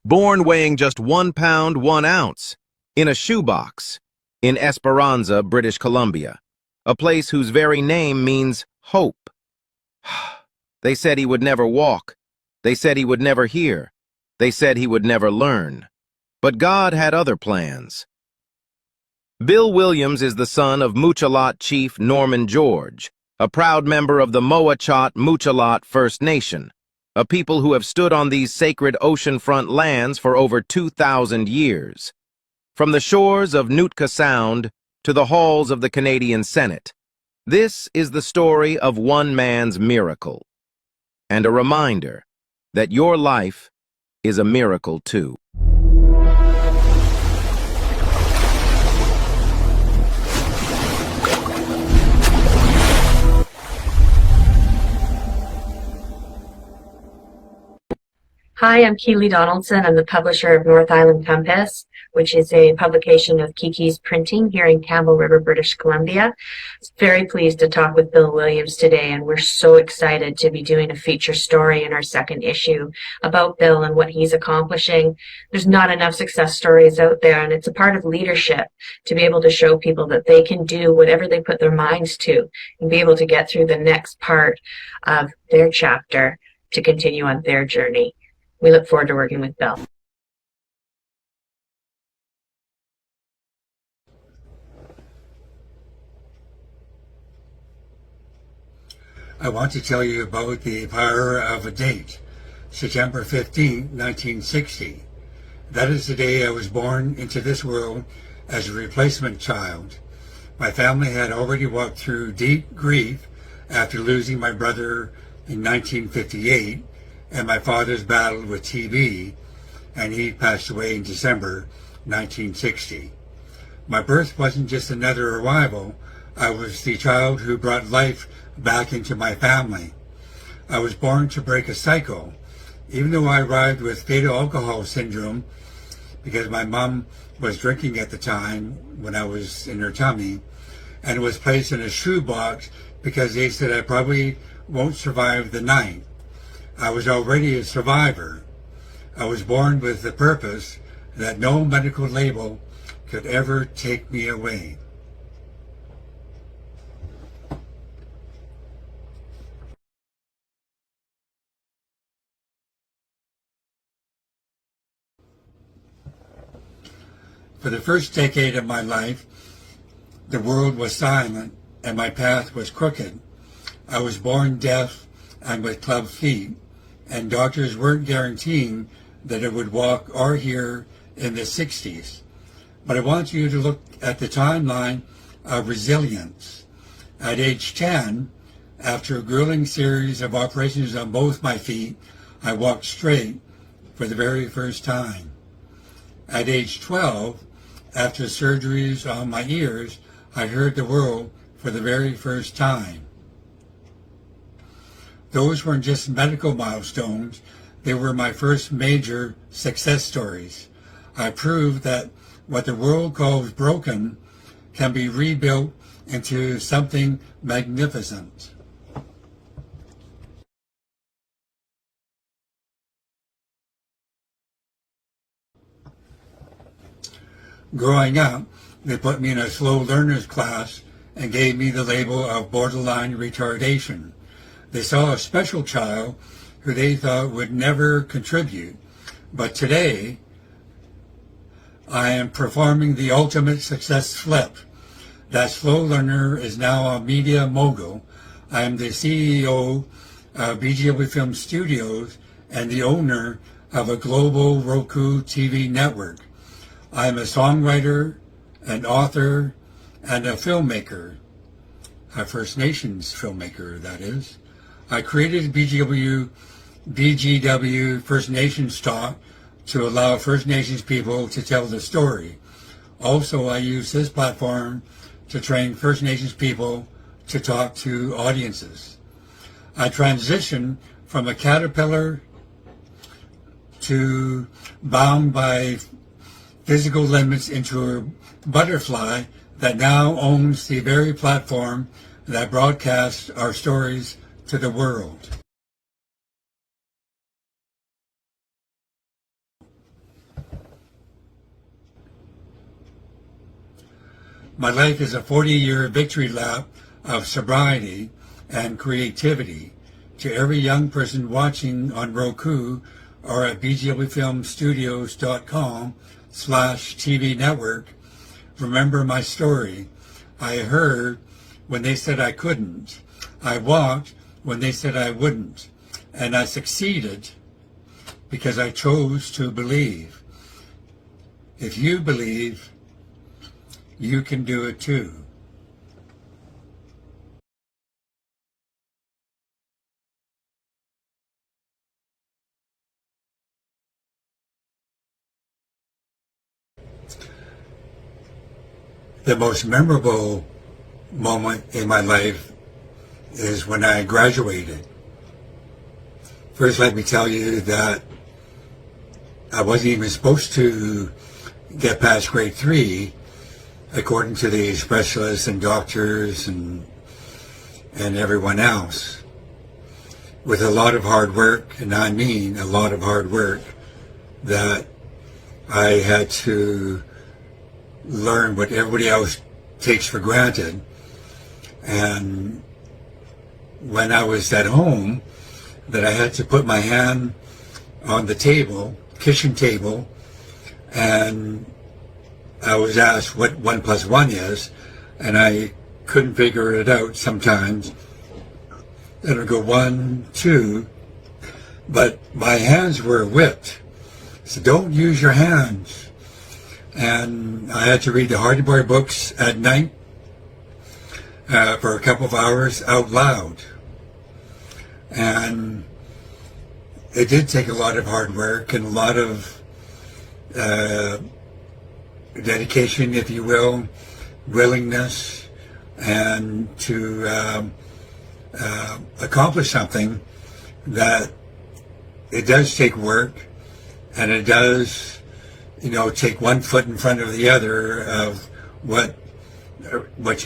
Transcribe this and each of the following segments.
born weighing just 1 pound, 1 ounce, in a shoebox, in Esperanza, British Columbia, a place whose very name means hope. They said he would never walk. They said he would never hear. They said he would never learn. But God had other plans. Bill Williams is the son of Muchalaht Chief Norman George, a proud member of the Muchalaht First Nation, a people who have stood on these sacred oceanfront lands for over 2,000 years. From the shores of Nootka Sound to the halls of the Canadian Senate, this is the story of one man's miracle, and a reminder that your life is a miracle too. Hi, I'm Keely Donaldson. I'm the publisher of North Island Compass, which is a publication of Kiki's Printing here in Campbell River, British Columbia. Very pleased to talk with Bill Williams today, and we're so excited to be doing a feature story in our second issue about Bill and what he's accomplishing. There's not enough success stories out there, and it's a part of leadership to be able to show people that they can do whatever they put their minds to and be able to get through the next part of their chapter to continue on their journey. We look forward to working with Bill. I want to tell you about the power of a date, September 15, 1960. That is the day I was born into this world as a replacement child. My family had already walked through deep grief after losing my brother in 1958, and my father's battle with TB, and he passed away in December 1960. My birth wasn't just another arrival. I was the child who brought life back into my family. I was born to break a cycle. Even though I arrived with fetal alcohol syndrome, because my mom was drinking at the time when I was in her tummy, and was placed in a shoebox because they said I probably won't survive the night. I was already a survivor. I was born with the purpose that no medical label could ever take me away. For the first decade of my life, the world was silent and my path was crooked. I was born deaf and with club feet, and doctors weren't guaranteeing that I would walk or hear in the 60s. But I want you to look at the timeline of resilience. At age 10, after a grueling series of operations on both my feet, I walked straight for the very first time. At age 12, after surgeries on my ears, I heard the world for the very first time. Those weren't just medical milestones, they were my first major success stories. I proved that what the world calls broken can be rebuilt into something magnificent. Growing up, they put me in a slow learners class and gave me the label of borderline retardation. They saw a special child who they thought would never contribute. But today, I am performing the ultimate success flip. That slow learner is now a media mogul. I am the CEO of BGW Film Studios and the owner of a global Roku TV network. I am a songwriter, an author, and a filmmaker. A First Nations filmmaker, that is. I created BGW First Nations Talk to allow First Nations people to tell the story. Also, I use this platform to train First Nations people to talk to audiences. I transitioned from a caterpillar to bound by physical limits into a butterfly that now owns the very platform that broadcasts our stories to the world. My life is a 40-year victory lap of sobriety and creativity. To every young person watching on Roku or at bjfilmstudios.com/TV network, remember my story. I heard when they said I couldn't. I walked when they said I wouldn't. And I succeeded because I chose to believe. If you believe, you can do it too. The most memorable moment in my life is when I graduated. First, let me tell you that I wasn't even supposed to get past grade 3, according to the specialists and doctors and everyone else. With a lot of hard work, and I mean a lot of hard work, that I had to learn what everybody else takes for granted. And when I was at home, that I had to put my hand on the table, kitchen table, and I was asked what 1 + 1 is, and I couldn't figure it out sometimes. Then I'd go 1, 2, but my hands were whipped. So don't use your hands. And I had to read the Hardy Boy books at night for a couple of hours out loud. And it did take a lot of hard work and a lot of dedication, if you will, willingness, and to accomplish something that it does take work, and it does, take one foot in front of the other of what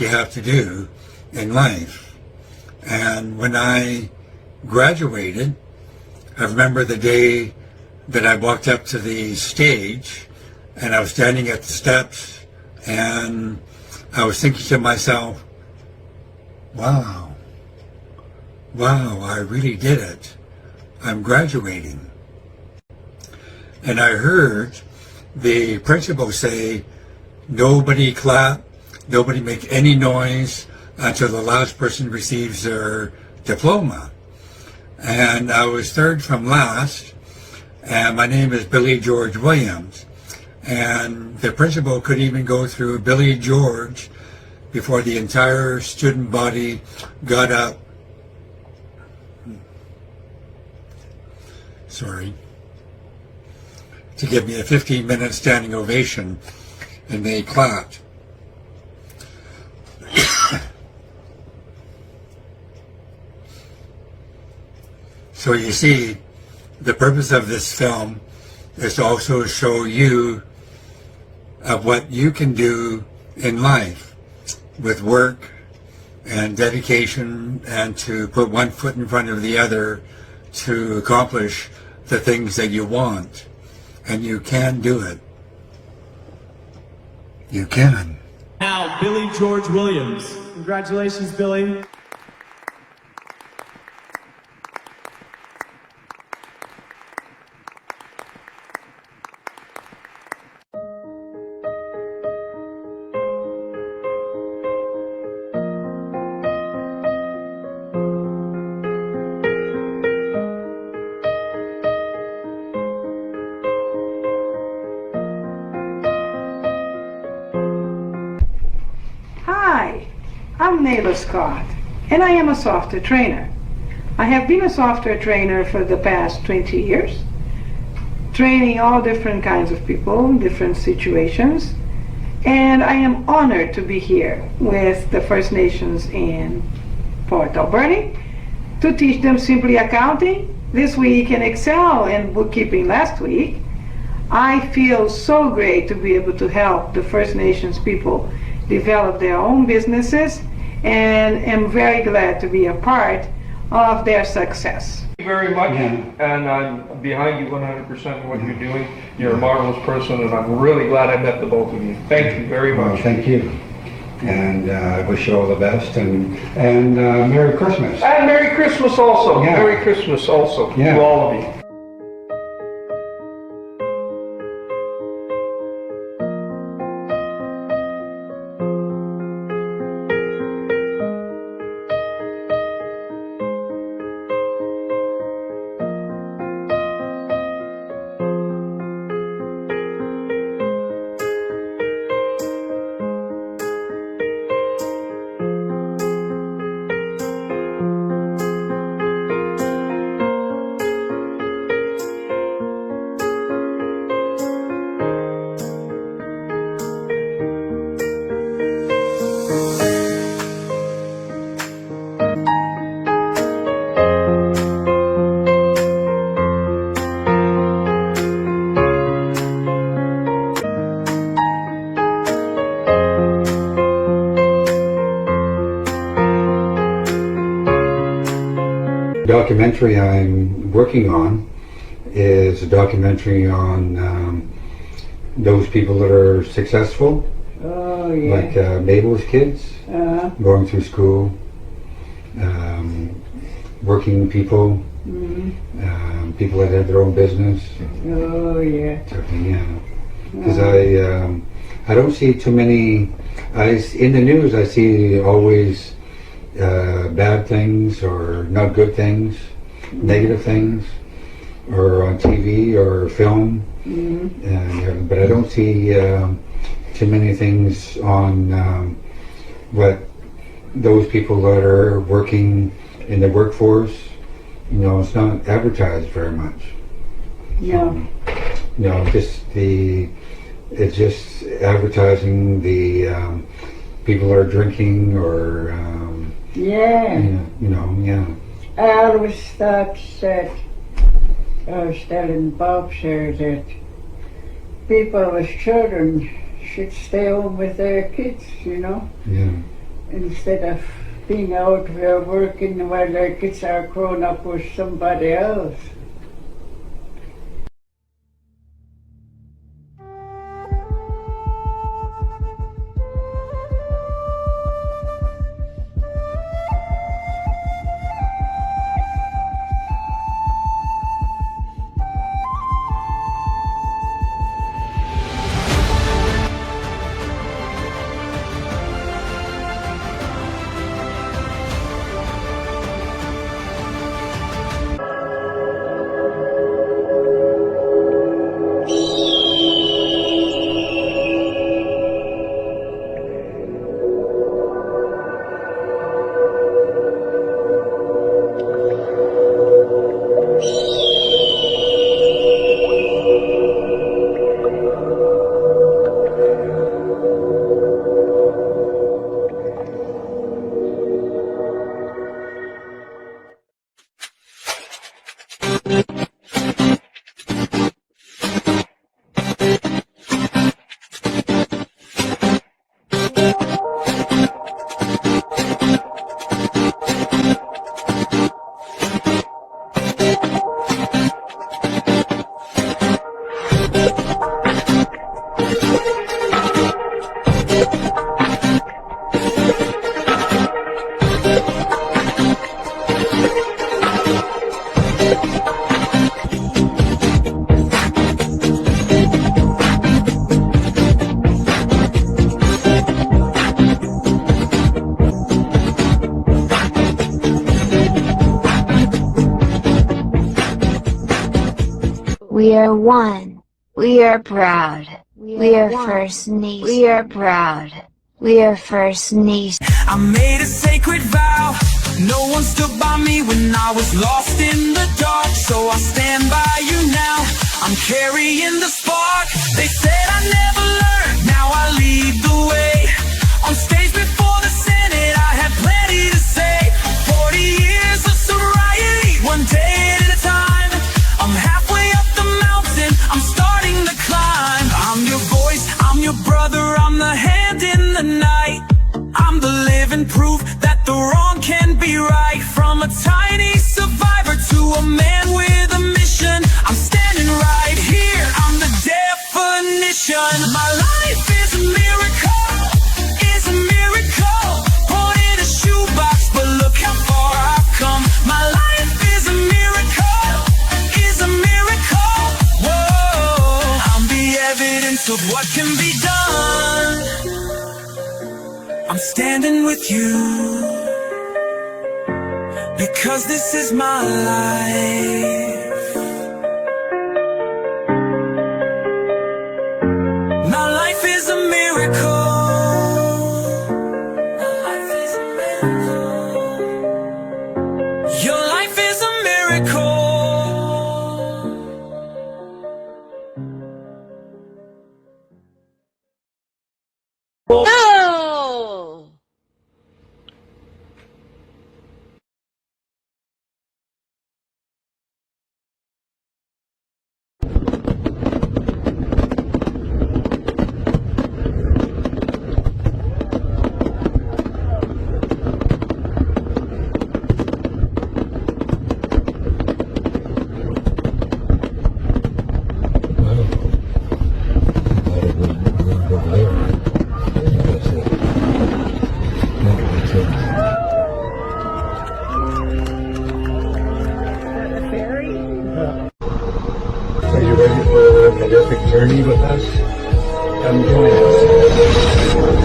you have to do in life. And when I graduated, I remember the day that I walked up to the stage, and I was standing at the steps, and I was thinking to myself, wow, I really did it. I'm graduating. And I heard the principal say, nobody clap, nobody make any noise until the last person receives their diploma. And I was third from last, and my name is Billy George Williams. And the principal could even go through Billy George before the entire student body got up. To give me a 15-minute standing ovation, and they clapped. So you see, the purpose of this film is to also show you of what you can do in life with work and dedication, and to put one foot in front of the other to accomplish the things that you want. And you can do it. You can. Now, Billy George Williams. Congratulations, Billy. Hi, I'm Nayla Scott, and I am a software trainer. I have been a software trainer for the past 20 years, training all different kinds of people in different situations, and I am honored to be here with the First Nations in Port Alberni to teach them simply accounting this week and Excel and bookkeeping last week. I feel so great to be able to help the First Nations people develop their own businesses, and am very glad to be a part of their success. Thank you very much, and I'm behind you 100% in what you're doing. You're a marvelous person, and I'm really glad I met the both of you. Thank you very much. Thank you. And I wish you all the best, and Merry Christmas. And Merry Christmas also. Yeah. Merry Christmas also Yeah. to all of you. Documentary I'm working on is a documentary on those people that are successful, Oh, yeah. like Mabel's kids, going through school, working people, people that have their own business. Oh, yeah. Yeah, because I don't see too many. In the news I see always bad things or not good things, negative things, or on TV or film, but I don't see too many things on what those people that are working in the workforce. You know, it's not advertised very much. No. You know, it's just advertising the people are drinking or Yeah. you know, yeah. I always thought that, I was telling Bob here that people with children should stay home with their kids, you know, Yeah. instead of being out there working while their kids are grown up with somebody else. We are one. We are proud. We are First Nation. We are proud. We are First Nation. I made a sacred vow. No one stood by me when I was lost in the dark. So I stand by you now. I'm carrying the spark. They said I never learned. Now I lead the way. On stage before the Senate, I had plenty to say. 40 years of sobriety, one day at a time. I'm halfway up the mountain, I'm starting to climb. I'm your voice, I'm your brother, I'm the hand in the night. I'm the living proof that the wrong can be right. From a tiny survivor to a man with a mission, I'm standing right here, I'm the definition. My life is a miracle, is a miracle. of what can be done. I'm standing with you, because this is my life. My life is a miracle. My life is a miracle. Your life is a miracle. No! Are you ready for a majestic journey with us? Come join us.